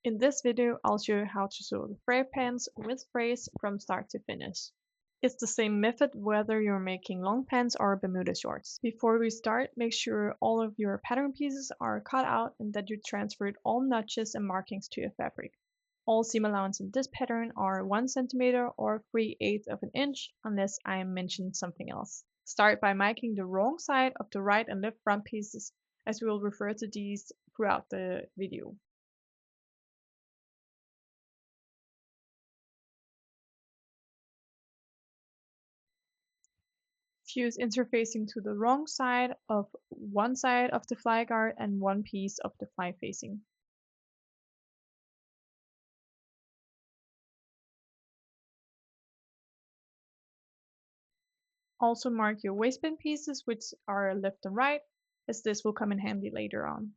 In this video, I'll show you how to sew the Fray pants with frays from start to finish. It's the same method whether you're making long pants or Bermuda shorts. Before we start, make sure all of your pattern pieces are cut out and that you transferred all notches and markings to your fabric. All seam allowance in this pattern are 1 cm or 3/8 of an inch unless I mention something else. Start by marking the wrong side of the right and left front pieces, as we will refer to these throughout the video. Fuse interfacing to the wrong side of one side of the fly guard and one piece of the fly facing. Also mark your waistband pieces, which are left and right, as this will come in handy later on.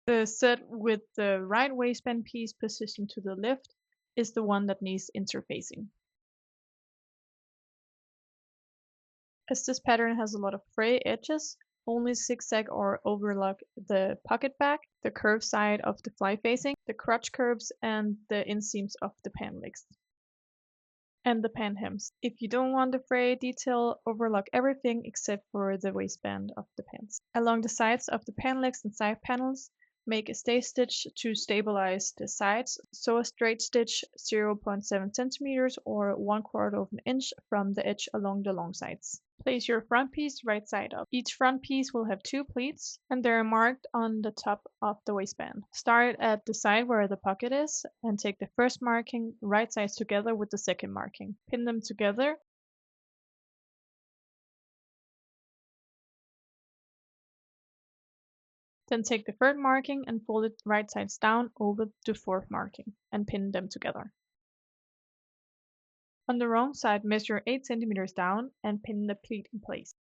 The set with the right waistband piece positioned to the left is the one that needs interfacing. As this pattern has a lot of fray edges, only zigzag or overlock the pocket back, the curved side of the fly facing, the crotch curves, and the inseams of the pant legs. And the pant hems. If you don't want the fray detail, overlock everything except for the waistband of the pants. Along the sides of the pant legs and side panels, make a stay stitch to stabilize the sides. Sew a straight stitch 0.7 cm or 1/4 of an inch from the edge along the long sides. Place your front piece right side up. Each front piece will have 2 pleats and they're marked on the top of the waistband. Start at the side where the pocket is and take the first marking right sides together with the second marking. Pin them together. Then take the third marking and fold it right sides down over the fourth marking and pin them together. On the wrong side, measure 8 cm down and pin the pleat in place.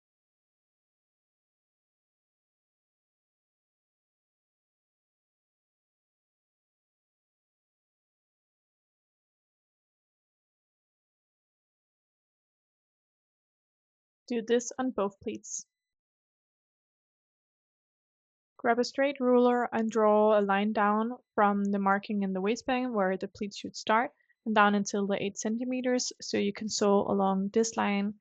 Do this on both pleats. Grab a straight ruler and draw a line down from the marking in the waistband where the pleat should start and down until the 8 cm so you can sew along this line.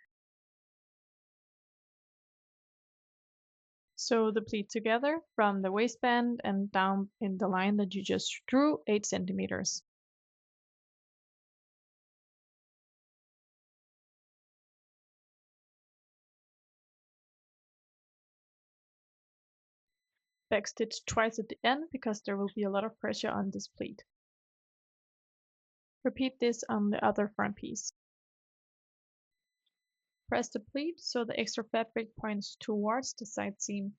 Sew the pleat together from the waistband and down in the line that you just drew 8 cm. Backstitch twice at the end because there will be a lot of pressure on this pleat. Repeat this on the other front piece. Press the pleat so the extra fabric points towards the side seam.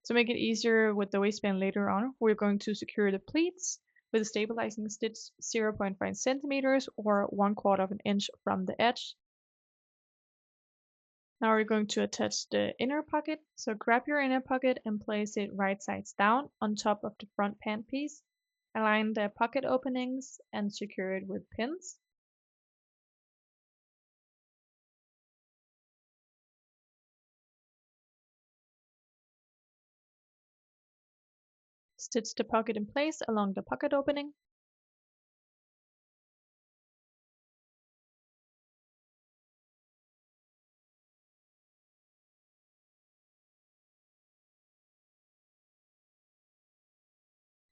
To make it easier with the waistband later on, we're going to secure the pleats with a stabilizing stitch 0.5 cm or 1/4 of an inch from the edge. Now we're going to attach the inner pocket. So grab your inner pocket and place it right sides down on top of the front pant piece. Align the pocket openings and secure it with pins. Stitch the pocket in place along the pocket opening.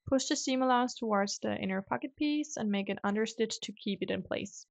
Push the seam allowance towards the inner pocket piece and make an understitch to keep it in place.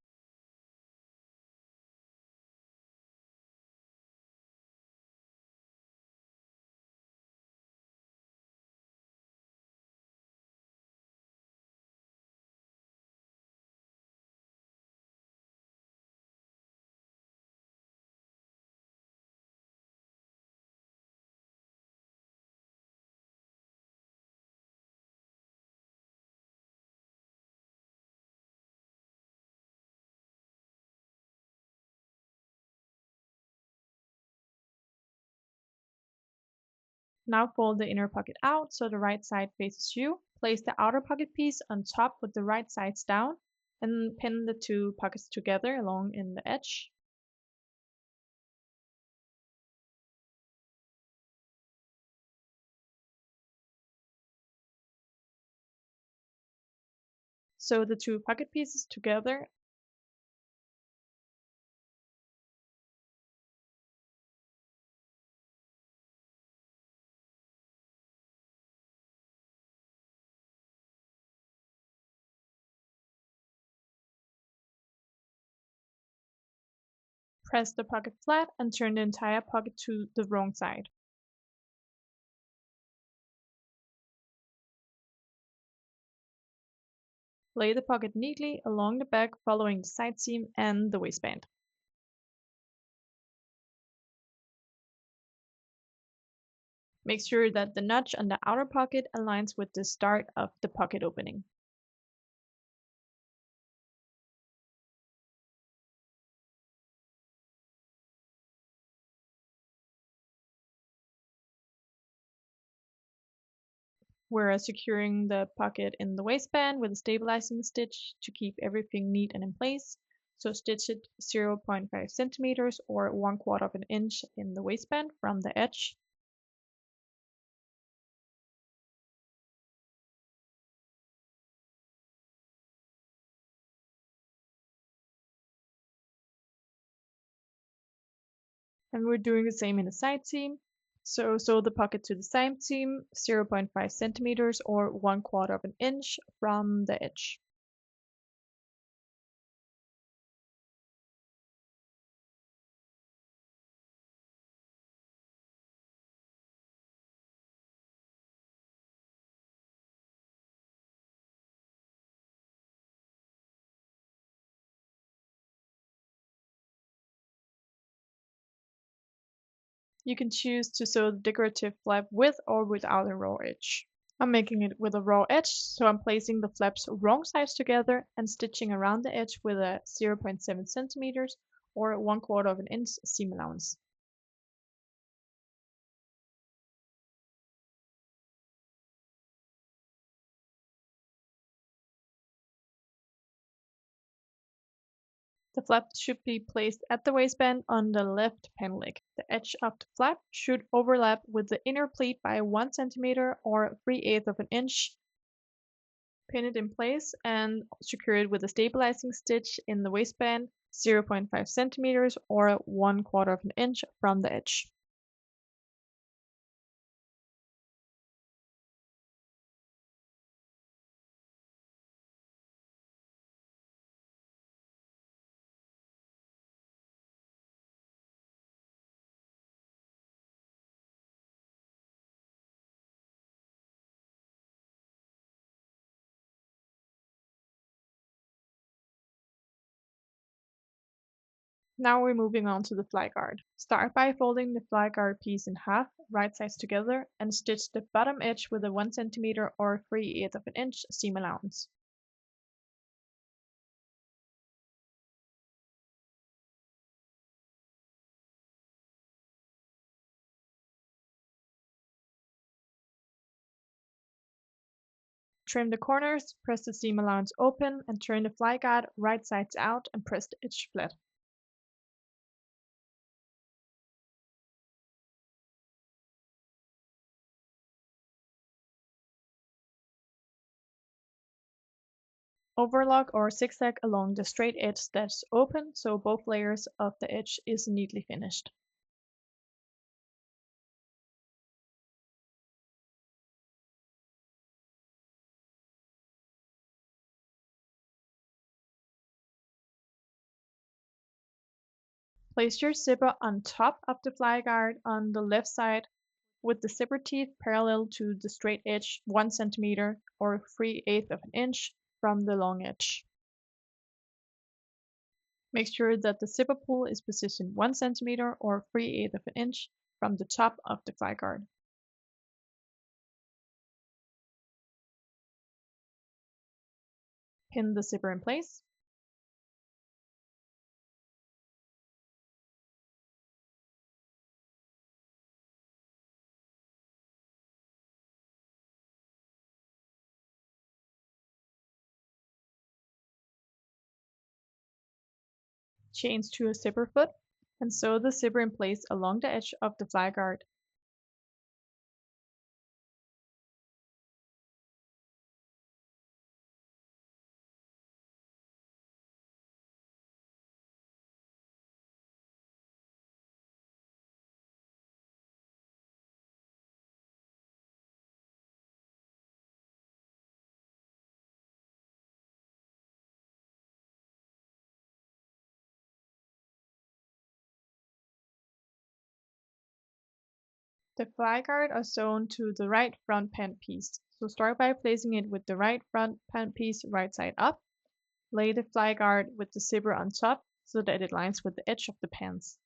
Now fold the inner pocket out so the right side faces you. Place the outer pocket piece on top with the right sides down and pin the two pockets together along in the edge. Sew the two pocket pieces together. Press the pocket flat and turn the entire pocket to the wrong side. Lay the pocket neatly along the back following the side seam and the waistband. Make sure that the notch on the outer pocket aligns with the start of the pocket opening. We're securing the pocket in the waistband with a stabilizing stitch to keep everything neat and in place. So stitch it 0.5 centimeters or 1/4 of an inch in the waistband from the edge. And we're doing the same in the side seam. So sew the pocket to the side seam 0.5 centimeters or 1/4 of an inch from the edge. You can choose to sew the decorative flap with or without a raw edge. I'm making it with a raw edge, so I'm placing the flaps wrong sides together and stitching around the edge with a 0.7 centimeters or 1/4 of an inch seam allowance. The flap should be placed at the waistband on the left pant leg. The edge of the flap should overlap with the inner pleat by 1 centimeter or 3/8 of an inch. Pin it in place and secure it with a stabilizing stitch in the waistband 0.5 centimeters or 1/4 of an inch from the edge. Now we're moving on to the fly guard. Start by folding the fly guard piece in half, right sides together, and stitch the bottom edge with a 1 centimeter or 3/8 of an inch seam allowance. Trim the corners, press the seam allowance open, and turn the fly guard right sides out and press the edge flat. Overlock or zigzag along the straight edge that's open so both layers of the edge is neatly finished. Place your zipper on top of the fly guard on the left side with the zipper teeth parallel to the straight edge 1 centimeter or 3/8 of an inch from the long edge. Make sure that the zipper pull is positioned 1 centimeter or 3/8 of an inch from the top of the fly guard. Pin the zipper in place. chains to a zipper foot, and sew the zipper in place along the edge of the fly guard. The fly guard are sewn to the right front pant piece, so start by placing it with the right front pant piece right side up. Lay the fly guard with the zipper on top so that it lines with the edge of the pants.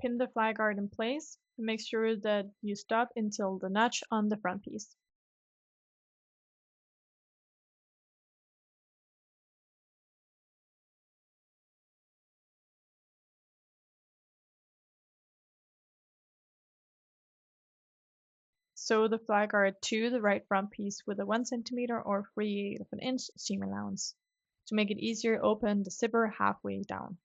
Pin the fly guard in place and make sure that you stop until the notch on the front piece. Sew the fly guard to the right front piece with a 1 cm or 3/8 of an inch seam allowance. To make it easier, open the zipper halfway down.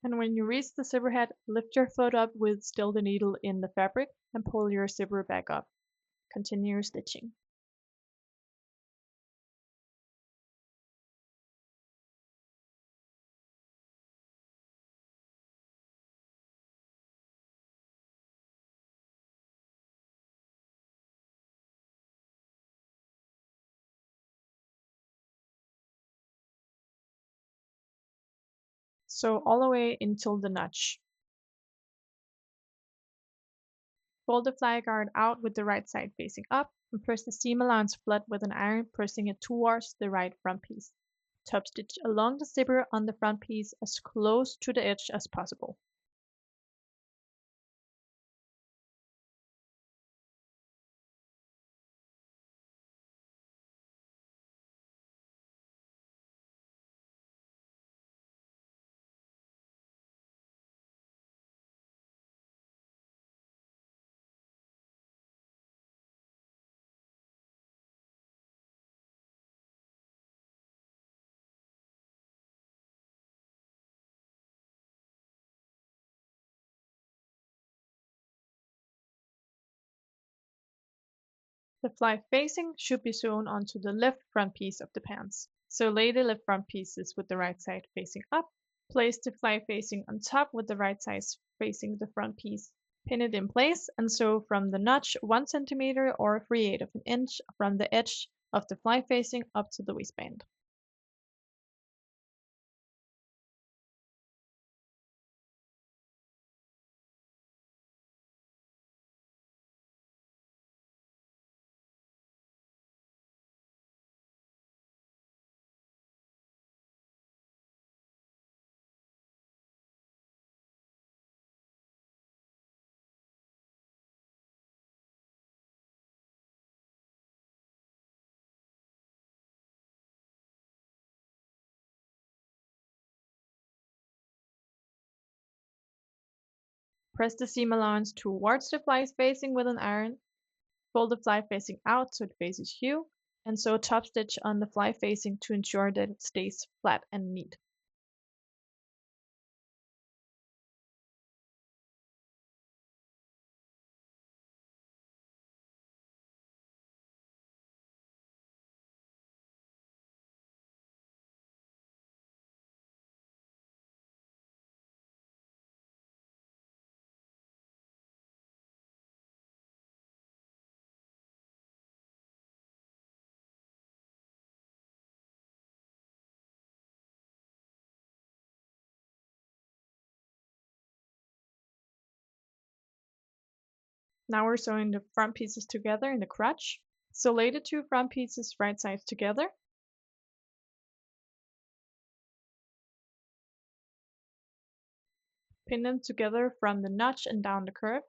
And when you reach the zipper head, lift your foot up with still the needle in the fabric and pull your zipper back up. Continue stitching. Sew all the way until the notch. Fold the fly guard out with the right side facing up and press the seam allowance flat with an iron, pressing it towards the right front piece. Top stitch along the zipper on the front piece as close to the edge as possible. The fly facing should be sewn onto the left front piece of the pants. So lay the left front pieces with the right side facing up. Place the fly facing on top with the right side facing the front piece. Pin it in place and sew from the notch 1 cm or 3/8 of an inch from the edge of the fly facing up to the waistband. Press the seam allowance towards the fly facing with an iron. Fold the fly facing out so it faces you, and sew top stitch on the fly facing to ensure that it stays flat and neat. Now we're sewing the front pieces together in the crotch. So lay the two front pieces right sides together. Pin them together from the notch and down the curve.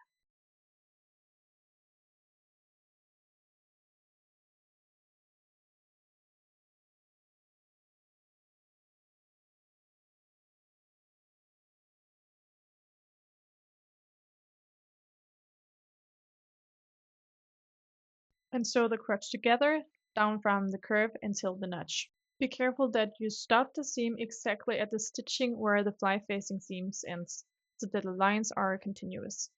and sew the crotch together down from the curve until the notch. Be careful that you stop the seam exactly at the stitching where the fly facing seams ends, so that the lines are continuous.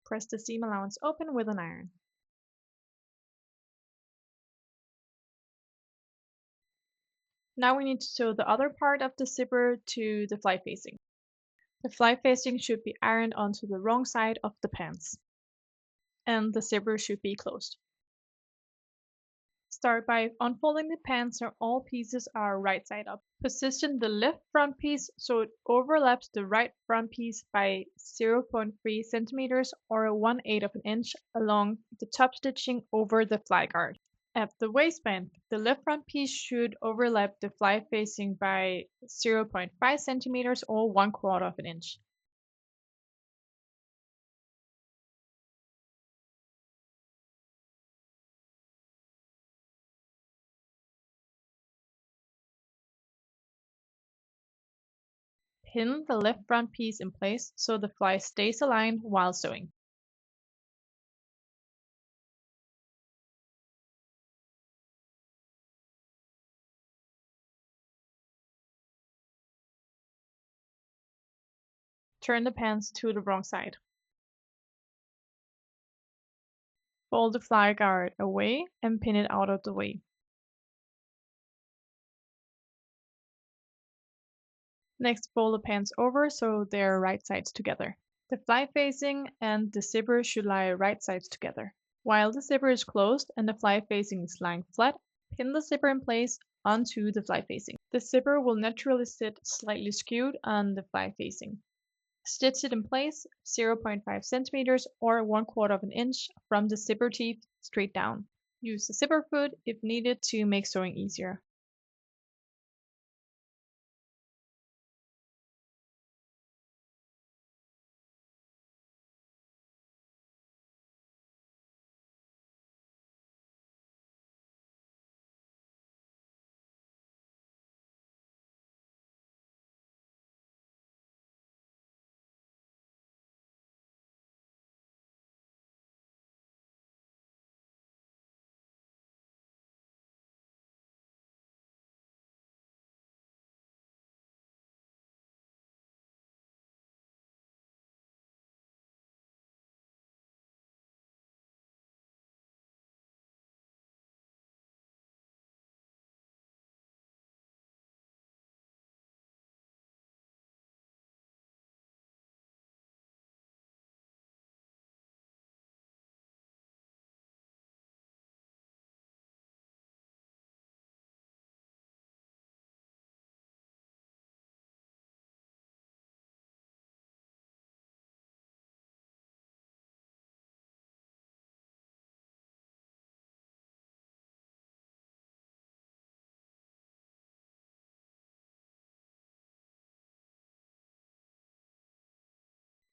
Press the seam allowance open with an iron. Now we need to sew the other part of the zipper to the fly facing. The fly facing should be ironed onto the wrong side of the pants, and the zipper should be closed. Start by unfolding the pants so all pieces are right side up. Position the left front piece so it overlaps the right front piece by 0.3 centimeters or 1/8 of an inch along the top stitching over the fly guard. At the waistband, the left front piece should overlap the fly facing by 0.5 centimeters or 1/4 of an inch. Pin the left front piece in place so the fly stays aligned while sewing. Turn the pants to the wrong side. Fold the fly guard away and pin it out of the way. Next, fold the pants over so they're right sides together. The fly facing and the zipper should lie right sides together. While the zipper is closed and the fly facing is lying flat, pin the zipper in place onto the fly facing. The zipper will naturally sit slightly skewed on the fly facing. Stitch it in place 0.5 centimeters or 1/4 of an inch from the zipper teeth straight down. Use the zipper foot if needed to make sewing easier.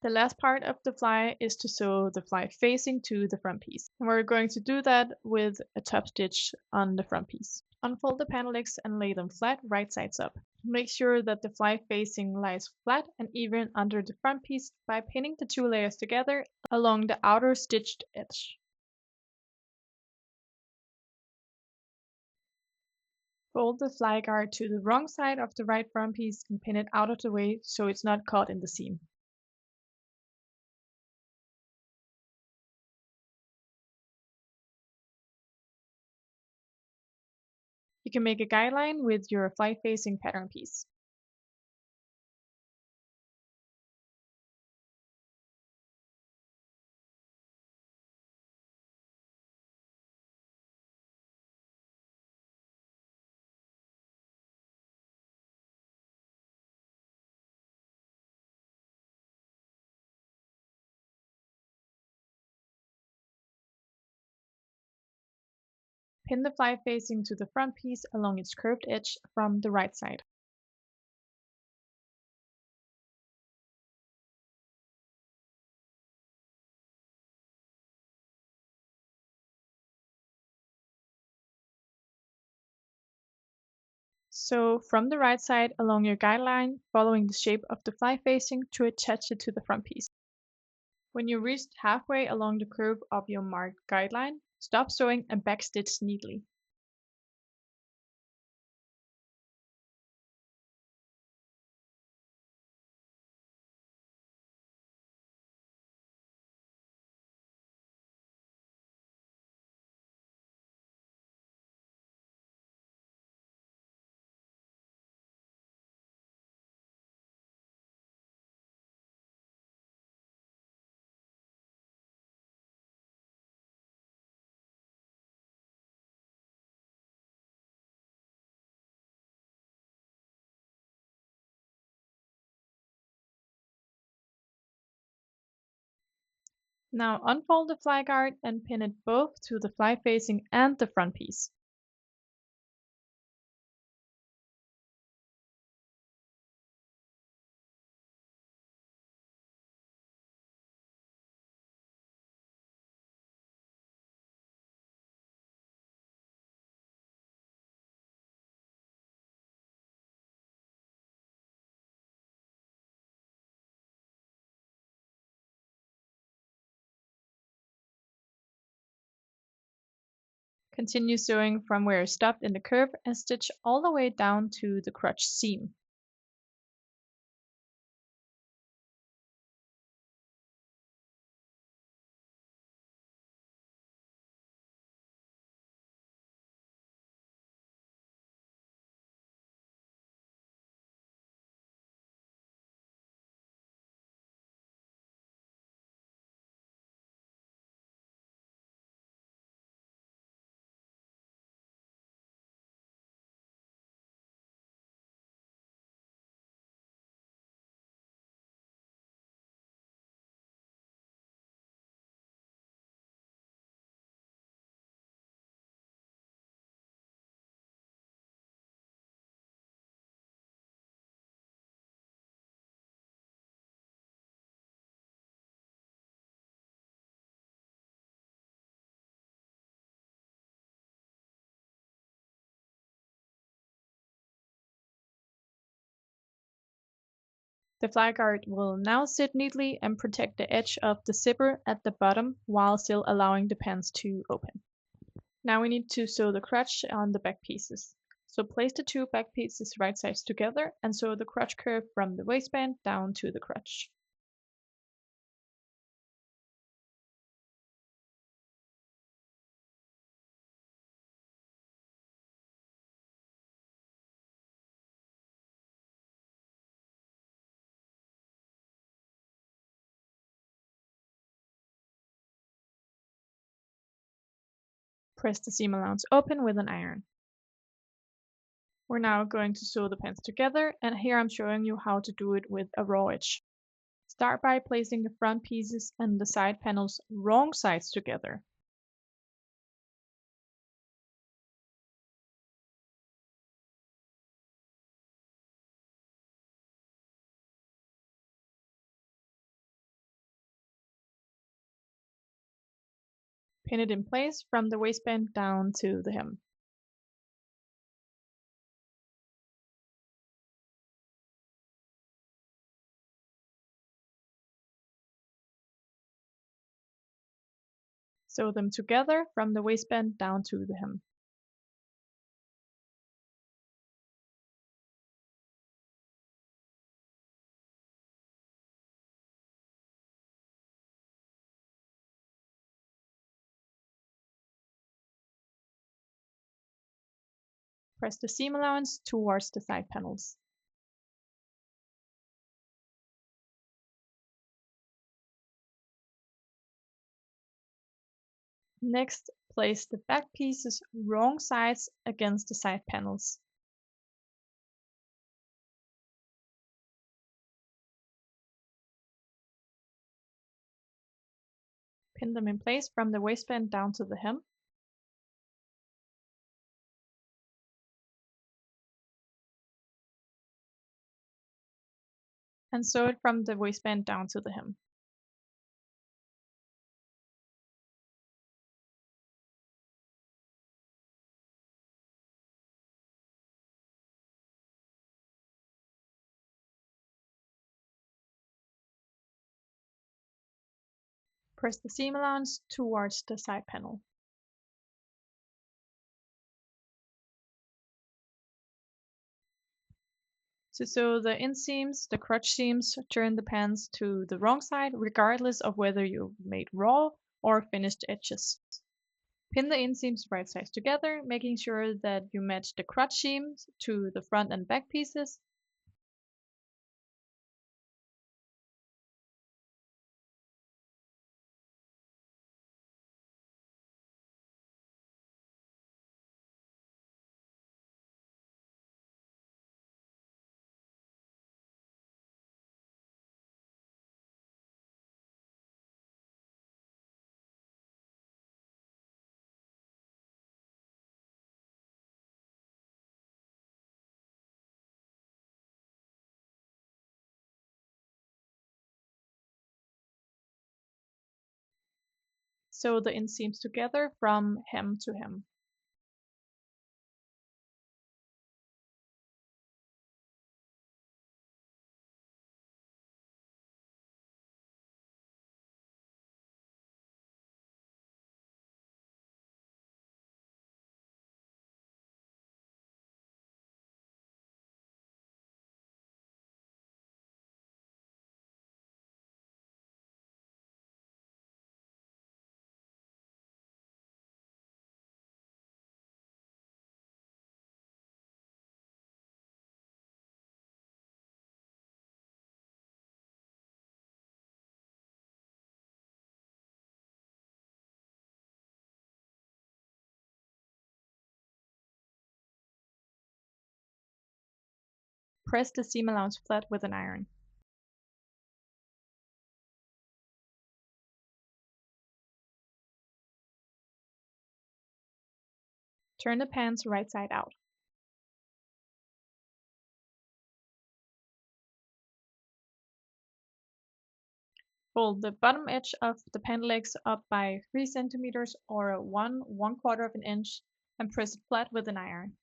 The last part of the fly is to sew the fly facing to the front piece. And we're going to do that with a top stitch on the front piece. Unfold the panel legs and lay them flat, right sides up. Make sure that the fly facing lies flat and even under the front piece by pinning the two layers together along the outer stitched edge. Fold the fly guard to the wrong side of the right front piece and pin it out of the way so it's not caught in the seam. You can make a guideline with your fly facing pattern piece. Pin the fly facing to the front piece along its curved edge from the right side. So from the right side along your guideline, following the shape of the fly facing to attach it to the front piece. When you reached halfway along the curve of your marked guideline, stop sewing and backstitch neatly. Now unfold the fly guard and pin it both to the fly facing and the front piece. Continue sewing from where you stopped in the curve and stitch all the way down to the crotch seam. The fly guard will now sit neatly and protect the edge of the zipper at the bottom while still allowing the pants to open. Now we need to sew the crotch on the back pieces. So place the two back pieces right sides together and sew the crotch curve from the waistband down to the crotch. Press the seam allowance open with an iron. We're now going to sew the pants together, and here I'm showing you how to do it with a raw edge. Start by placing the front pieces and the side panels wrong sides together. Pin it in place from the waistband down to the hem. Sew them together from the waistband down to the hem. Press the seam allowance towards the side panels. Next, place the back pieces wrong sides against the side panels. Pin them in place from the waistband down to the hem. and sew it from the waistband down to the hem. Press the seam allowance towards the side panel. To sew the inseams, the crotch seams, turn the pants to the wrong side regardless of whether you made raw or finished edges. Pin the inseams right sides together, making sure that you match the crotch seams to the front and back pieces. Sew the inseams together from hem to hem. Press the seam allowance flat with an iron. Turn the pants right side out. Fold the bottom edge of the pant legs up by 3 centimeters or 1/4 of an inch and press it flat with an iron.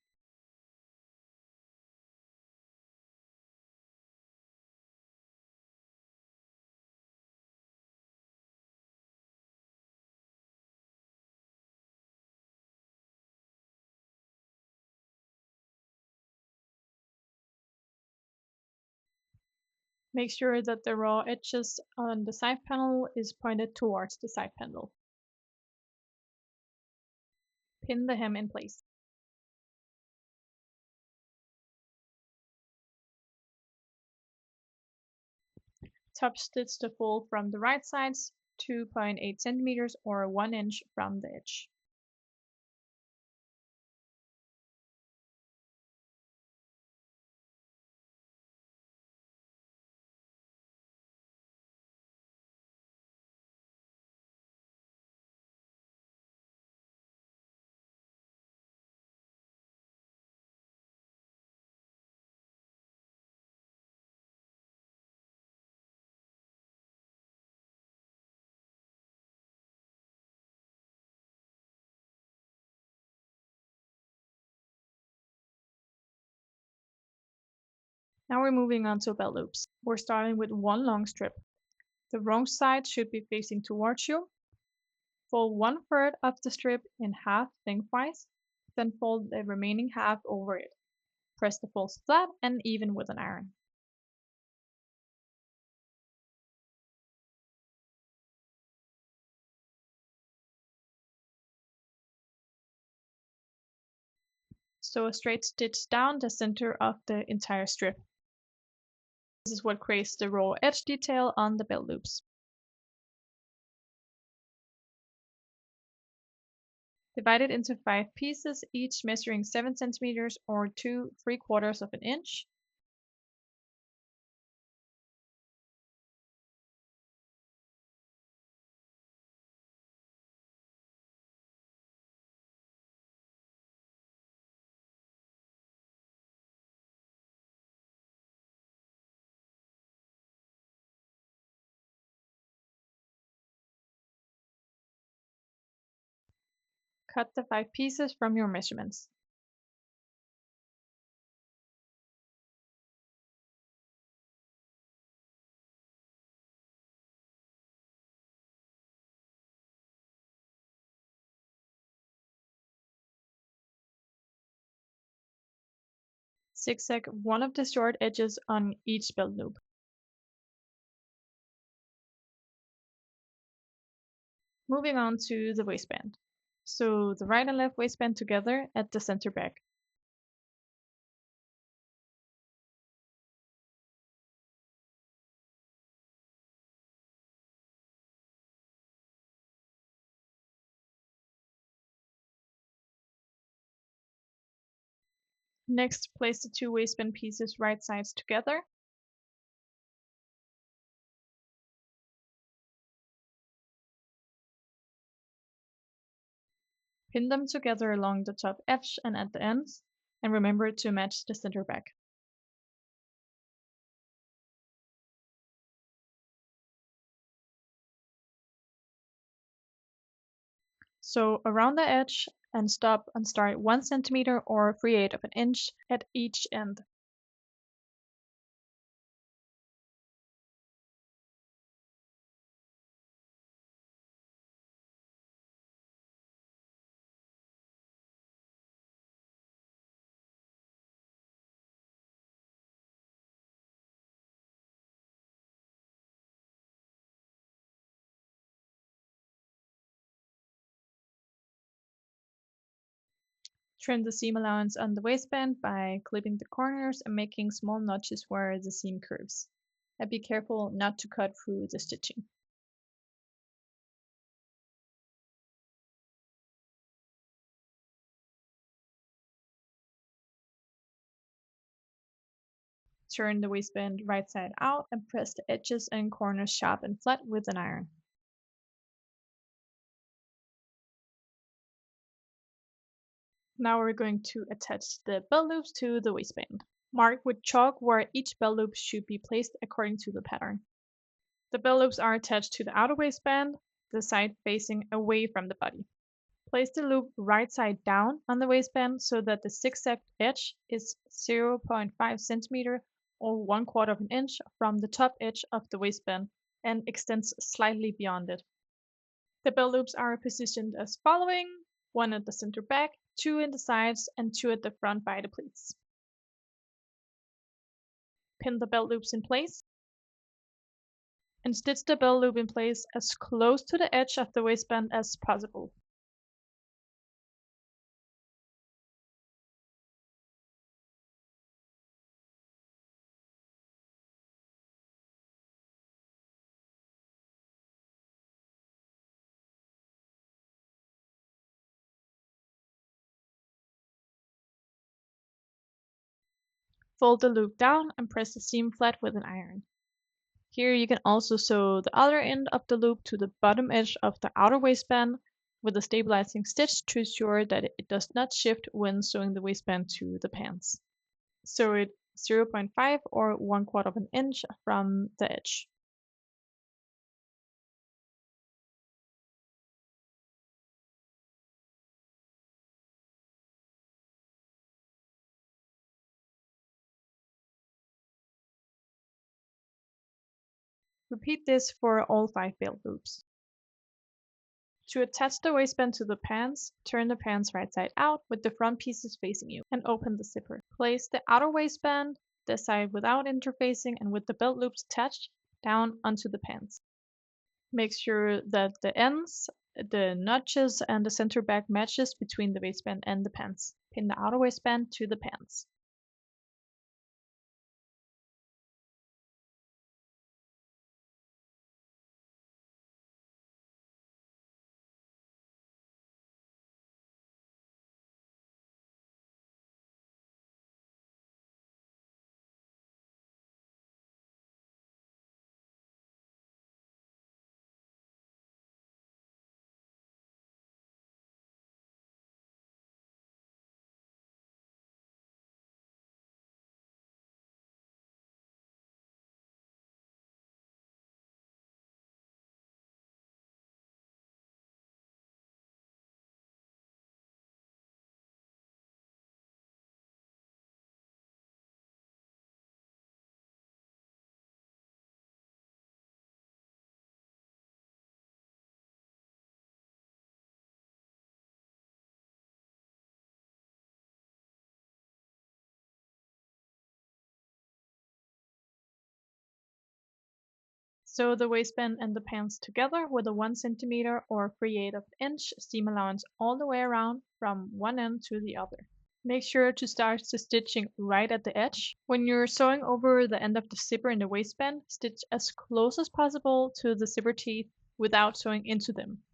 Make sure that the raw edges on the side panel is pointed towards the side panel. Pin the hem in place. Top stitch the fold from the right sides 2.8 centimeters or 1 inch from the edge. Now we're moving on to belt loops. We're starting with one long strip. The wrong side should be facing towards you. Fold 1/3 of the strip in half lengthwise, then fold the remaining half over it. Press the folds flat and even with an iron. Sew a straight stitch down the center of the entire strip. This is what creates the raw edge detail on the belt loops. Divide it into 5 pieces, each measuring 7 centimeters or 2/3 of an inch. Cut the 5 pieces from your measurements. Zigzag one of the short edges on each belt loop. Moving on to the waistband. Sew the right and left waistband together at the center back. Next, place the 2 waistband pieces right sides together. Pin them together along the top edge and at the ends, and remember to match the center back. Sew around the edge and stop and start 1 centimeter or 3/8 of an inch at each end. Trim the seam allowance on the waistband by clipping the corners and making small notches where the seam curves. And be careful not to cut through the stitching. Turn the waistband right side out and press the edges and corners sharp and flat with an iron. Now we're going to attach the belt loops to the waistband. Mark with chalk where each belt loop should be placed according to the pattern. The belt loops are attached to the outer waistband, the side facing away from the body. Place the loop right side down on the waistband so that the zigzag edge is 0.5 centimeter or 1/4 of an inch from the top edge of the waistband and extends slightly beyond it. The belt loops are positioned as following: 1 at the center back, 2 in the sides, and 2 at the front by the pleats. Pin the belt loops in place and stitch the belt loop in place as close to the edge of the waistband as possible. Fold the loop down and press the seam flat with an iron. Here you can also sew the other end of the loop to the bottom edge of the outer waistband with a stabilizing stitch to ensure that it does not shift when sewing the waistband to the pants. Sew it 0.5 or 1/4 of an inch from the edge. Repeat this for all 5 belt loops. To attach the waistband to the pants, turn the pants right side out with the front pieces facing you and open the zipper. Place the outer waistband, the side without interfacing and with the belt loops attached, down onto the pants. Make sure that the ends, the notches, and the center back matches between the waistband and the pants. Pin the outer waistband to the pants. Sew the waistband and the pants together with a 1 centimeter or 3/8 of an inch seam allowance all the way around from one end to the other. Make sure to start the stitching right at the edge. When you're sewing over the end of the zipper in the waistband, stitch as close as possible to the zipper teeth without sewing into them.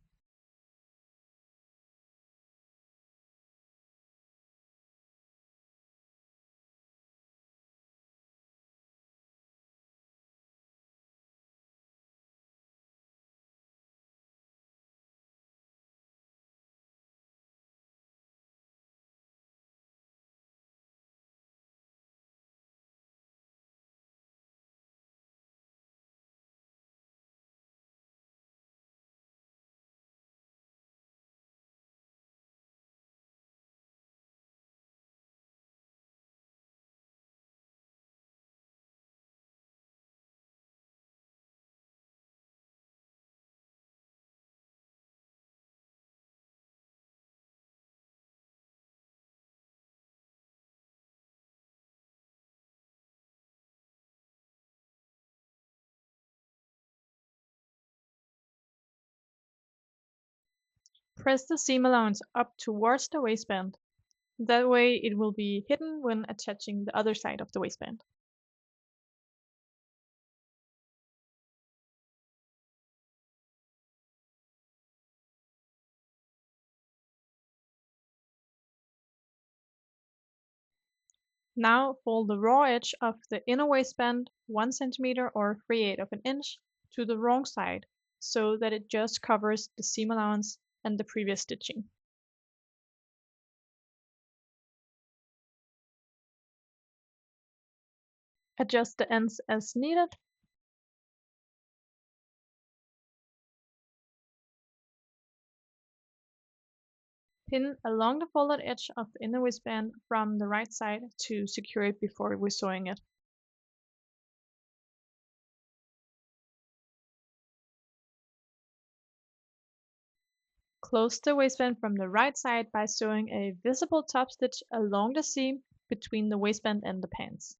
Press the seam allowance up towards the waistband. That way it will be hidden when attaching the other side of the waistband. Now fold the raw edge of the inner waistband 1 centimeter or 3/8 of an inch to the wrong side so that it just covers the seam allowance and the previous stitching. Adjust the ends as needed. Pin along the folded edge of the inner waistband from the right side to secure it before resewing it. Close the waistband from the right side by sewing a visible top stitch along the seam between the waistband and the pants.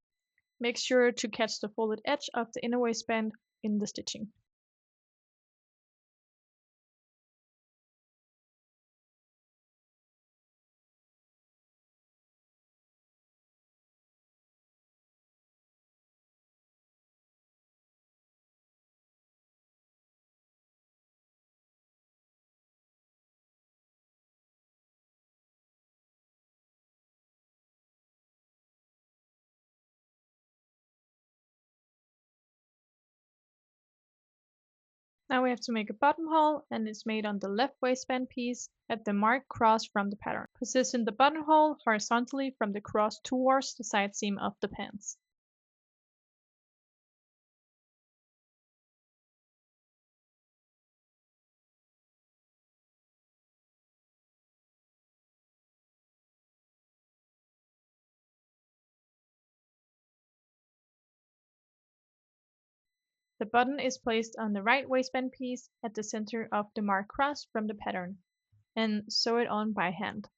Make sure to catch the folded edge of the inner waistband in the stitching. Now we have to make a buttonhole, and it's made on the left waistband piece at the marked cross from the pattern. Position the buttonhole horizontally from the cross towards the side seam of the pants. The button is placed on the right waistband piece at the center of the marked cross from the pattern, and sew it on by hand.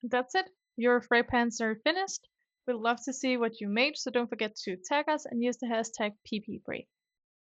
That's it. Your Fray Pants are finished. We'd love to see what you made, so don't forget to tag us and use the hashtag #PPFray.